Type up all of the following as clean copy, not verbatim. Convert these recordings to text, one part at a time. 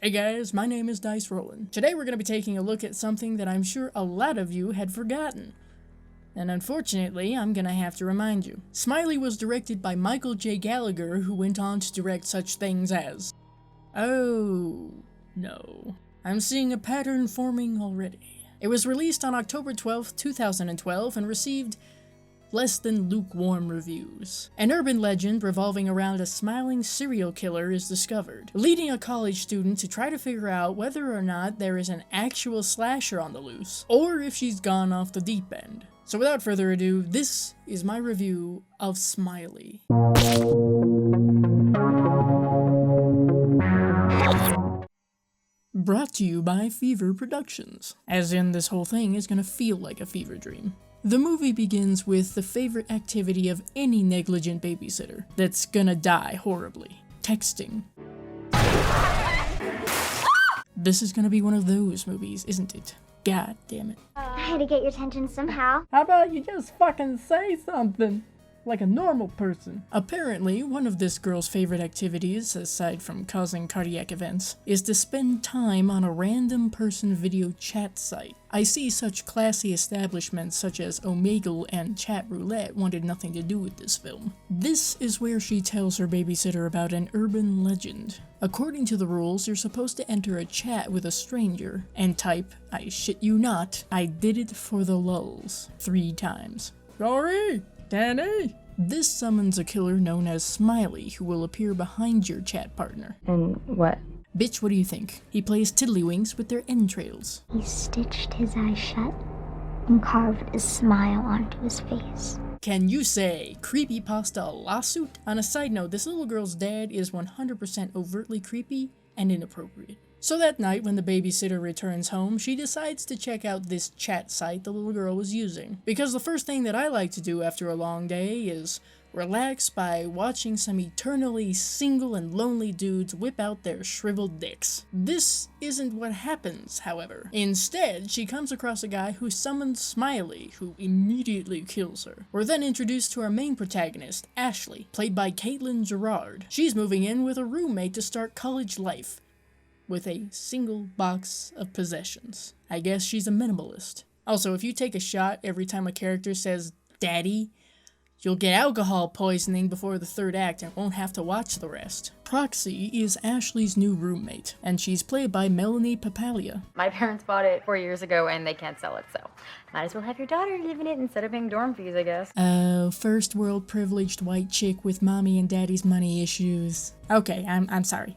Hey guys, my name is Dice Rollin'. Today we're going to be taking a look at something that I'm sure a lot of you had forgotten. And unfortunately, I'm going to have to remind you. Smiley was directed by Michael J. Gallagher, who went on to direct such things as... Oh, no. I'm seeing a pattern forming already. It was released on October 12th, 2012 and received less than lukewarm reviews. An urban legend revolving around a smiling serial killer is discovered, leading a college student to try to figure out whether or not there is an actual slasher on the loose, or if she's gone off the deep end. So without further ado, this is my review of Smiley. Brought to you by Fever Productions. As in, this whole thing is gonna feel like a fever dream. The movie begins with the favorite activity of any negligent babysitter that's gonna die horribly: texting. This is gonna be one of those movies, isn't it? God damn it. I had to get your attention somehow. How about you just fucking say something? Like a normal person. Apparently, one of this girl's favorite activities, aside from causing cardiac events, is to spend time on a random person video chat site. I see such classy establishments such as Omegle and Chat Roulette wanted nothing to do with this film. This is where she tells her babysitter about an urban legend. According to the rules, you're supposed to enter a chat with a stranger and type, I shit you not, I did it for the lulz, 3 times. Sorry, Danny! This summons a killer known as Smiley, who will appear behind your chat partner. And what? Bitch, what do you think? He plays tiddlywinks with their entrails. He stitched his eyes shut and carved a smile onto his face. Can you say Creepypasta lawsuit? On a side note, this little girl's dad is 100% overtly creepy and inappropriate. So that night, when the babysitter returns home, she decides to check out this chat site the little girl was using. Because the first thing that I like to do after a long day is relax by watching some eternally single and lonely dudes whip out their shriveled dicks. This isn't what happens, however. Instead, she comes across a guy who summons Smiley, who immediately kills her. We're then introduced to our main protagonist, Ashley, played by Caitlin Gerard. She's moving in with a roommate to start college life with a single box of possessions. I guess she's a minimalist. Also, if you take a shot every time a character says daddy, you'll get alcohol poisoning before the 3rd act and won't have to watch the rest. Proxy is Ashley's new roommate, and she's played by Melanie Papalia. My parents bought it 4 years ago and they can't sell it, so might as well have your daughter live in it instead of paying dorm fees, I guess. Oh, first world privileged white chick with mommy and daddy's money issues. Okay, I'm sorry.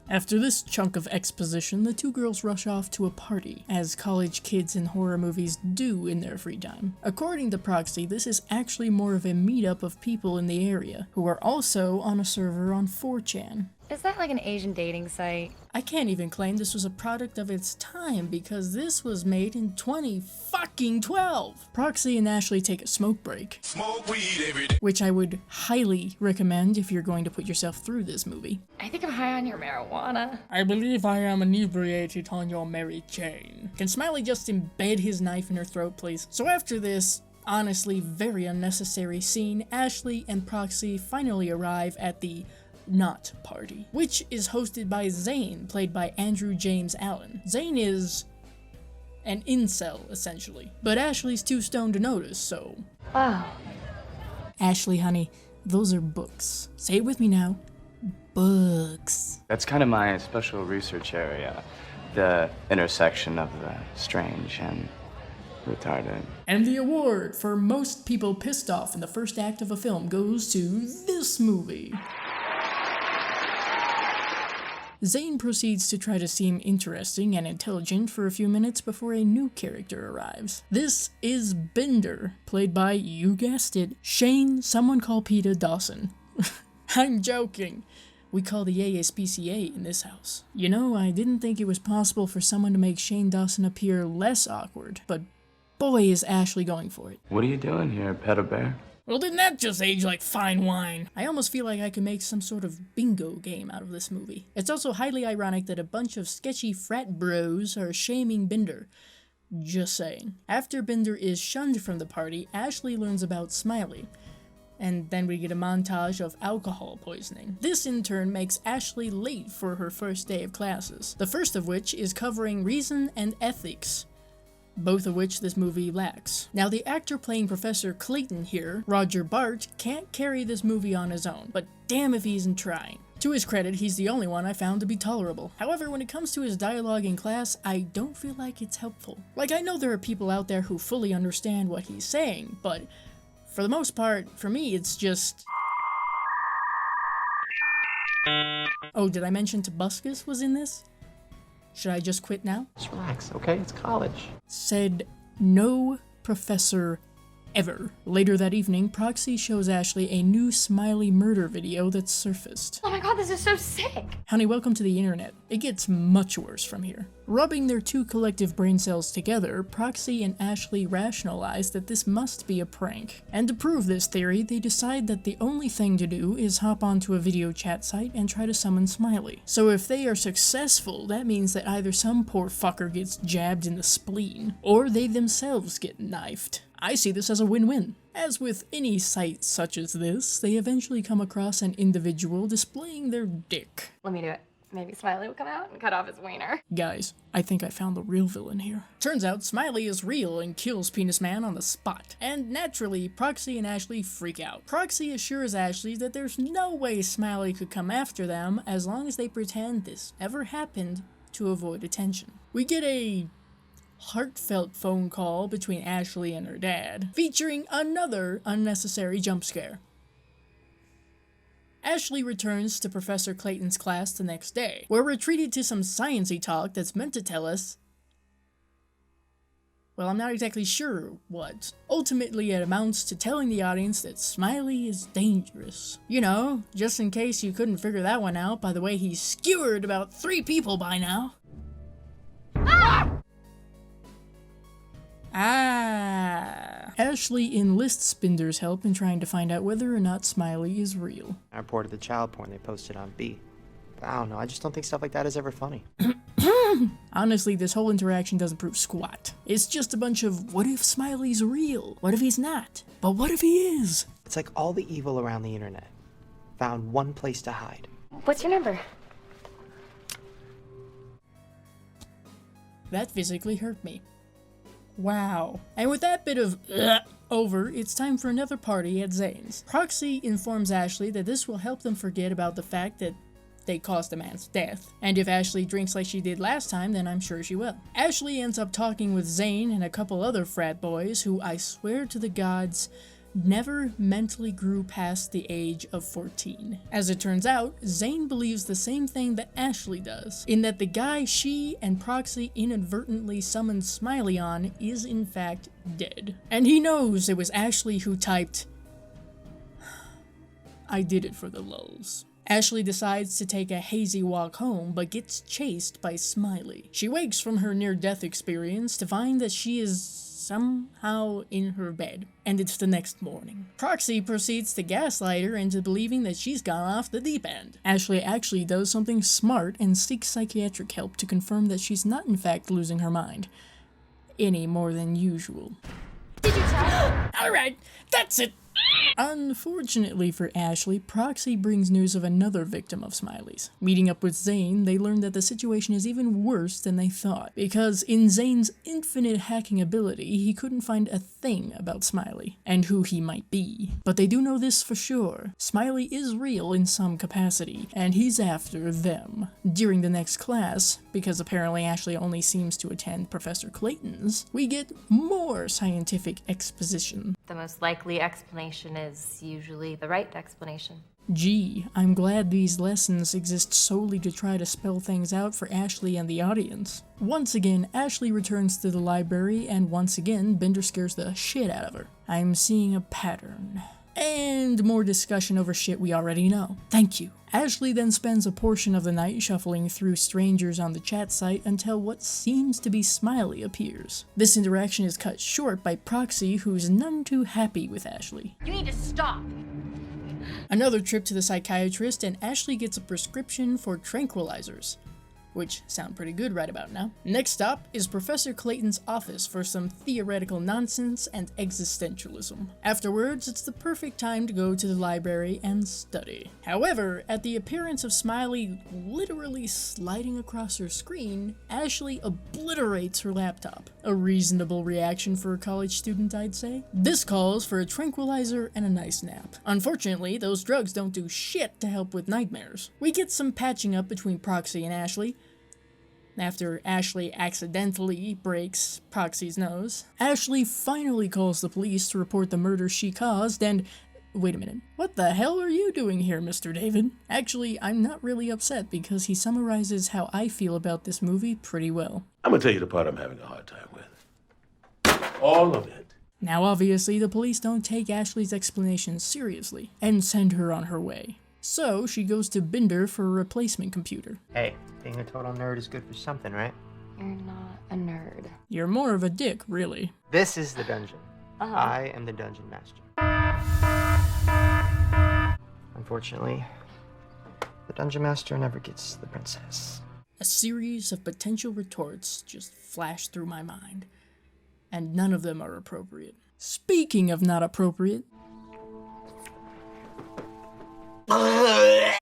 After this chunk of exposition, the two girls rush off to a party, as college kids in horror movies do in their free time. According to Proxy, this is actually more of a meetup of people in the area, who are also on a server on 4chan. Is that like an Asian dating site? I can't even claim this was a product of its time because this was made in 2012. Proxy and Ashley take a smoke break. Smoke weed every day. Which I would highly recommend if you're going to put yourself through this movie. I think I'm high on your marijuana. I believe I am inebriated on your Mary Jane. Can Smiley just embed his knife in her throat, please? So after this honestly very unnecessary scene, Ashley and Proxy finally arrive at the Not Party, which is hosted by Zane, played by Andrew James Allen. Zane is an incel, essentially, but Ashley's too stoned to notice, so... Wow. Ashley, honey, those are books. Say it with me now. Books. That's kind of my special research area, the intersection of the strange and retarded. And the award for most people pissed off in the first act of a film goes to this movie. Zane proceeds to try to seem interesting and intelligent for a few minutes before a new character arrives. This is Bender, played by, you guessed it, Shane, someone call Peter Dawson. I'm joking. We call the ASPCA in this house. You know, I didn't think it was possible for someone to make Shane Dawson appear less awkward, but boy is Ashley going for it. What are you doing here, pet a bear? Well, didn't that just age like fine wine? I almost feel like I could make some sort of bingo game out of this movie. It's also highly ironic that a bunch of sketchy frat bros are shaming Bender. Just saying. After Bender is shunned from the party, Ashley learns about Smiley, and then we get a montage of alcohol poisoning. This in turn makes Ashley late for her first day of classes, the first of which is covering reason and ethics, both of which this movie lacks. Now, the actor playing Professor Clayton here, Roger Bart, can't carry this movie on his own, but damn if he isn't trying. To his credit, he's the only one I found to be tolerable. However, when it comes to his dialogue in class, I don't feel like it's helpful. Like, I know there are people out there who fully understand what he's saying, but for the most part, for me, it's just... Oh, did I mention Tobuscus was in this? Should I just quit now? Just relax, okay? It's college. Said no professor ever. Later that evening, Proxy shows Ashley a new Smiley murder video that's surfaced. Oh my god, this is so sick! Honey, welcome to the internet. It gets much worse from here. Rubbing their two collective brain cells together, Proxy and Ashley rationalize that this must be a prank. And to prove this theory, they decide that the only thing to do is hop onto a video chat site and try to summon Smiley. So if they are successful, that means that either some poor fucker gets jabbed in the spleen, or they themselves get knifed. I see this as a win-win. As with any site such as this, they eventually come across an individual displaying their dick. Let me do it. Maybe Smiley will come out and cut off his wiener. Guys, I think I found the real villain here. Turns out Smiley is real and kills Penis Man on the spot. And naturally, Proxy and Ashley freak out. Proxy assures Ashley that there's no way Smiley could come after them as long as they pretend this ever happened to avoid attention. We get a heartfelt phone call between Ashley and her dad, featuring another unnecessary jump scare. Ashley returns to Professor Clayton's class the next day, where we're treated to some sciencey talk that's meant to tell us, well, I'm not exactly sure what. Ultimately, it amounts to telling the audience that Smiley is dangerous. You know, just in case you couldn't figure that one out by the way he's skewered about 3 people by now. Ashley enlists Binder's help in trying to find out whether or not Smiley is real. I reported the child porn they posted on B. But I don't know, I just don't think stuff like that is ever funny. Honestly, this whole interaction doesn't prove squat. It's just a bunch of, what if Smiley's real? What if he's not? But what if he is? It's like all the evil around the internet found one place to hide. What's your number? That physically hurt me. Wow. And with that bit of over, it's time for another party at Zane's. Proxy informs Ashley that this will help them forget about the fact that they caused a man's death. And if Ashley drinks like she did last time, then I'm sure she will. Ashley ends up talking with Zane and a couple other frat boys who, I swear to the gods, never mentally grew past the age of 14. As it turns out, Zane believes the same thing that Ashley does, in that the guy she and Proxy inadvertently summoned Smiley on is in fact dead. And he knows it was Ashley who typed, "I did it for the lulz." Ashley decides to take a hazy walk home, but gets chased by Smiley. She wakes from her near-death experience to find that she is somehow in her bed, and it's the next morning. Proxy proceeds to gaslight her into believing that she's gone off the deep end. Ashley actually does something smart and seeks psychiatric help to confirm that she's not in fact losing her mind, any more than usual. Did you tell? Alright, that's it! Unfortunately for Ashley, Proxy brings news of another victim of Smiley's. Meeting up with Zane, they learn that the situation is even worse than they thought, because in Zane's infinite hacking ability, he couldn't find a thing about Smiley, and who he might be. But they do know this for sure. Smiley is real in some capacity, and he's after them. During the next class, because apparently Ashley only seems to attend Professor Clayton's, we get more scientific exposition. The most likely explanation is usually the right explanation. Gee, I'm glad these lessons exist solely to try to spell things out for Ashley and the audience. Once again, Ashley returns to the library, and once again, Bender scares the shit out of her. I'm seeing a pattern. And more discussion over shit we already know. Thank you. Ashley then spends a portion of the night shuffling through strangers on the chat site until what seems to be Smiley appears. This interaction is cut short by Proxy, who's none too happy with Ashley. You need to stop! Another trip to the psychiatrist, and Ashley gets a prescription for tranquilizers. which sound pretty good right about now. Next stop is Professor Clayton's office for some theoretical nonsense and existentialism. Afterwards, it's the perfect time to go to the library and study. However, at the appearance of Smiley literally sliding across her screen, Ashley obliterates her laptop. A reasonable reaction for a college student, I'd say. This calls for a tranquilizer and a nice nap. Unfortunately, those drugs don't do shit to help with nightmares. We get some patching up between Proxy and Ashley, after Ashley accidentally breaks Proxy's nose. Ashley finally calls the police to report the murder she caused, and wait a minute, what the hell are you doing here, Mr. David? Actually, I'm not really upset because he summarizes how I feel about this movie pretty well. I'm gonna tell you the part I'm having a hard time with. All of it. Now obviously the police don't take Ashley's explanation seriously and send her on her way. So she goes to Binder for a replacement computer. Hey, being a total nerd is good for something, right? You're not a nerd. You're more of a dick, really. This is the dungeon. I am the dungeon master. Unfortunately, the dungeon master never gets the princess. A series of potential retorts just flash through my mind, and none of them are appropriate. Speaking of not appropriate,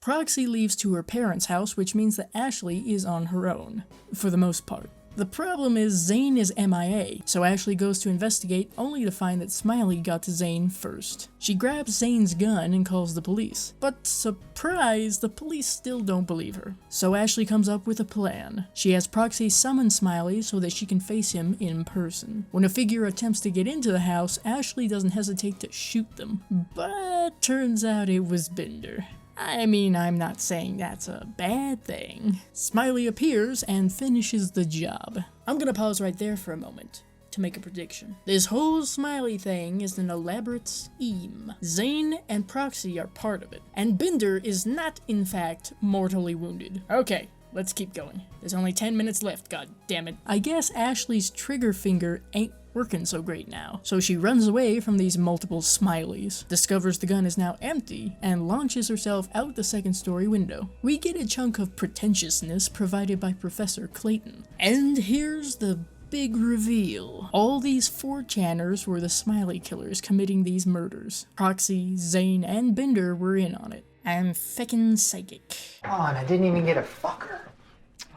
Proxy leaves to her parents' house, which means that Ashley is on her own, for the most part. The problem is Zane is MIA, so Ashley goes to investigate only to find that Smiley got to Zane first. She grabs Zane's gun and calls the police, but surprise, the police still don't believe her. So Ashley comes up with a plan. She has Proxy summon Smiley so that she can face him in person. When a figure attempts to get into the house, Ashley doesn't hesitate to shoot them, but turns out it was Binder. I mean, I'm not saying that's a bad thing. Smiley appears and finishes the job. I'm gonna pause right there for a moment to make a prediction. This whole Smiley thing is an elaborate scheme. Zane and Proxy are part of it, and Binder is not, in fact, mortally wounded. Okay, let's keep going. There's only 10 minutes left, god damn it. I guess Ashley's trigger finger ain't working so great now, so she runs away from these multiple Smileys, discovers the gun is now empty, and launches herself out the second-story window. We get a chunk of pretentiousness provided by Professor Clayton. And here's the big reveal. All these 4chaners were the Smiley killers committing these murders. Proxy, Zane, and Binder were in on it. I'm feckin' psychic. Come on, I didn't even get a fucker.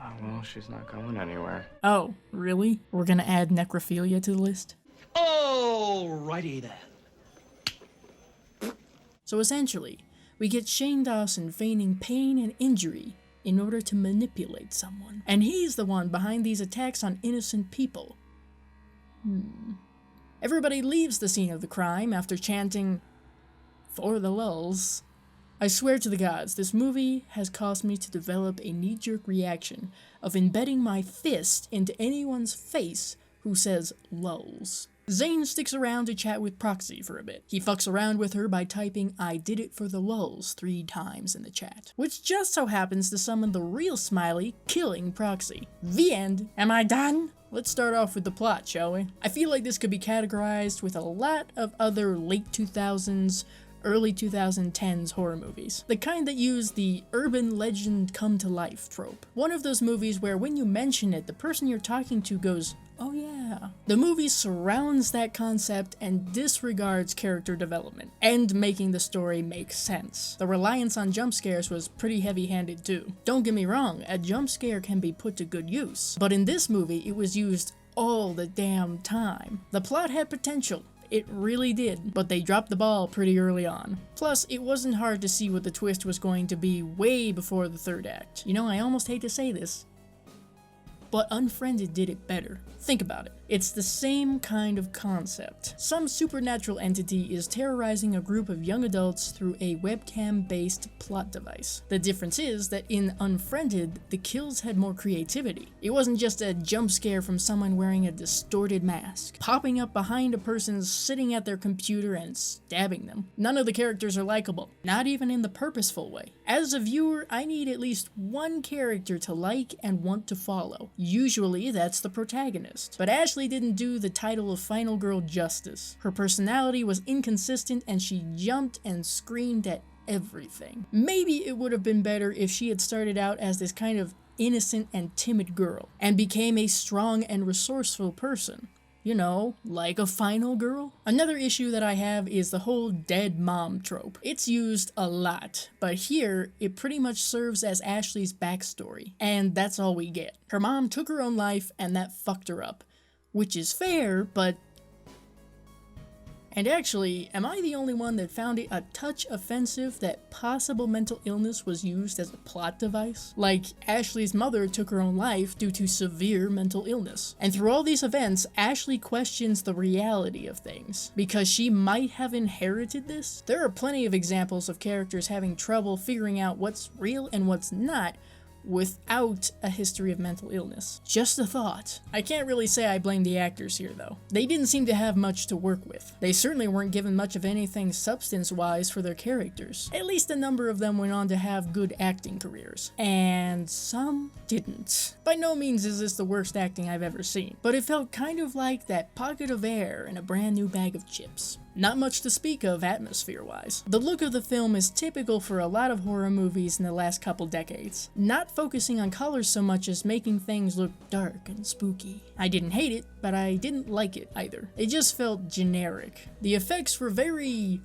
Oh, well, she's not going anywhere. Oh, really? We're gonna add necrophilia to the list? Alrighty then. So essentially, we get Shane Dawson feigning pain and injury in order to manipulate someone. And he's the one behind these attacks on innocent people. Everybody leaves the scene of the crime after chanting, "For the lulz." I swear to the gods, this movie has caused me to develop a knee-jerk reaction of embedding my fist into anyone's face who says lulz. Zane sticks around to chat with Proxy for a bit. He fucks around with her by typing "I did it for the lulz" 3 times in the chat, which just so happens to summon the real Smiley, killing Proxy. The end. Am I done? Let's start off with the plot, shall we? I feel like this could be categorized with a lot of other late 2000s, early 2010s horror movies. The kind that use the urban legend come to life trope. One of those movies where when you mention it, the person you're talking to goes, "Oh yeah." The movie surrounds that concept and disregards character development, and making the story make sense. The reliance on jump scares was pretty heavy-handed too. Don't get me wrong, a jump scare can be put to good use, but in this movie it was used all the damn time. The plot had potential. It really did, but they dropped the ball pretty early on. Plus, it wasn't hard to see what the twist was going to be way before the 3rd act. You know, I almost hate to say this, but Unfriended did it better. Think about it. It's the same kind of concept. Some supernatural entity is terrorizing a group of young adults through a webcam-based plot device. The difference is that in Unfriended, the kills had more creativity. It wasn't just a jump scare from someone wearing a distorted mask, popping up behind a person sitting at their computer and stabbing them. None of the characters are likable, not even in the purposeful way. As a viewer, I need at least one character to like and want to follow. Usually, that's the protagonist. But Ashley didn't do the title of Final Girl justice. Her personality was inconsistent and she jumped and screamed at everything. Maybe it would have been better if she had started out as this kind of innocent and timid girl, and became a strong and resourceful person. You know, like a final girl? Another issue that I have is the whole dead mom trope. It's used a lot, but here it pretty much serves as Ashley's backstory, and that's all we get. Her mom took her own life and that fucked her up, which is fair, but... And actually, am I the only one that found it a touch offensive that possible mental illness was used as a plot device? Like, Ashley's mother took her own life due to severe mental illness. And through all these events, Ashley questions the reality of things, because she might have inherited this. There are plenty of examples of characters having trouble figuring out what's real and what's not, without a history of mental illness. Just a thought. I can't really say I blame the actors here though. They didn't seem to have much to work with. They certainly weren't given much of anything substance-wise for their characters. At least a number of them went on to have good acting careers. And some didn't. By no means is this the worst acting I've ever seen, but it felt kind of like that pocket of air in a brand new bag of chips. Not much to speak of atmosphere-wise. The look of the film is typical for a lot of horror movies in the last couple decades, not focusing on colors so much as making things look dark and spooky. I didn't hate it, but I didn't like it either. It just felt generic. The effects were very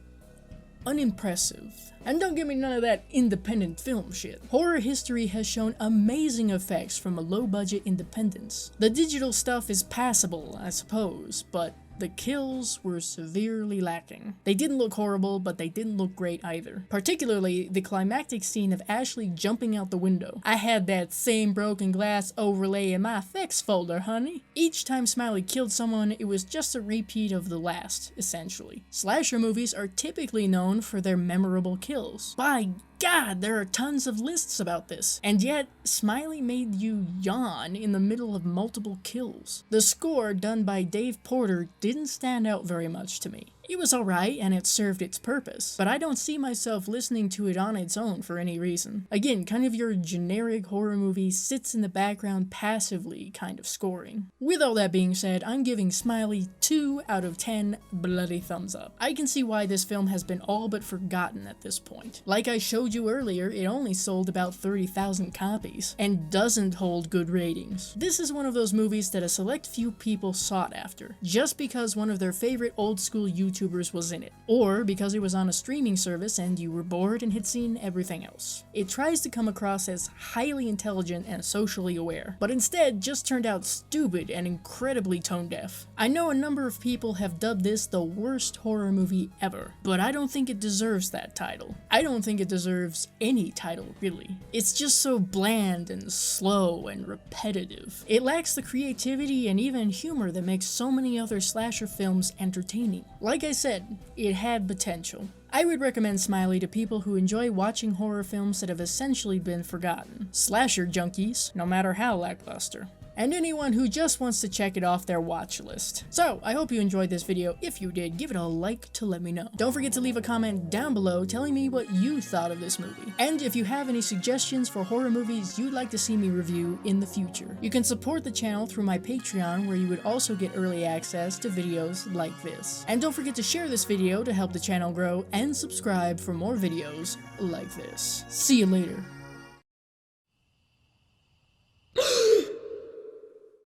unimpressive. And don't give me none of that independent film shit. Horror history has shown amazing effects from a low-budget independence. The digital stuff is passable, I suppose, but the kills were severely lacking. They didn't look horrible, but they didn't look great either. Particularly, the climactic scene of Ashley jumping out the window. I had that same broken glass overlay in my effects folder, honey. Each time Smiley killed someone, it was just a repeat of the last, essentially. Slasher movies are typically known for their memorable kills. By God, there are tons of lists about this. And yet, Smiley made you yawn in the middle of multiple kills. The score done by Dave Porter didn't stand out very much to me. It was alright and it served its purpose, but I don't see myself listening to it on its own for any reason. Again, kind of your generic horror movie sits in the background passively kind of scoring. With all that being said, I'm giving Smiley 2 out of 10 bloody thumbs up. I can see why this film has been all but forgotten at this point. Like I showed you earlier, it only sold about 30,000 copies, and doesn't hold good ratings. This is one of those movies that a select few people sought after, just because one of their favorite old school YouTubers was in it, or because it was on a streaming service and you were bored and had seen everything else. It tries to come across as highly intelligent and socially aware, but instead just turned out stupid and incredibly tone deaf. I know a number of people have dubbed this the worst horror movie ever, but I don't think it deserves that title. I don't think it deserves any title, really. It's just so bland and slow and repetitive. It lacks the creativity and even humor that makes so many other slasher films entertaining. Like I said, it had potential. I would recommend Smiley to people who enjoy watching horror films that have essentially been forgotten. Slasher junkies, no matter how lackluster. And anyone who just wants to check it off their watch list. So, I hope you enjoyed this video. If you did, give it a like to let me know. Don't forget to leave a comment down below telling me what you thought of this movie. And if you have any suggestions for horror movies you'd like to see me review in the future. You can support the channel through my Patreon, where you would also get early access to videos like this. And don't forget to share this video to help the channel grow, and subscribe for more videos like this. See you later.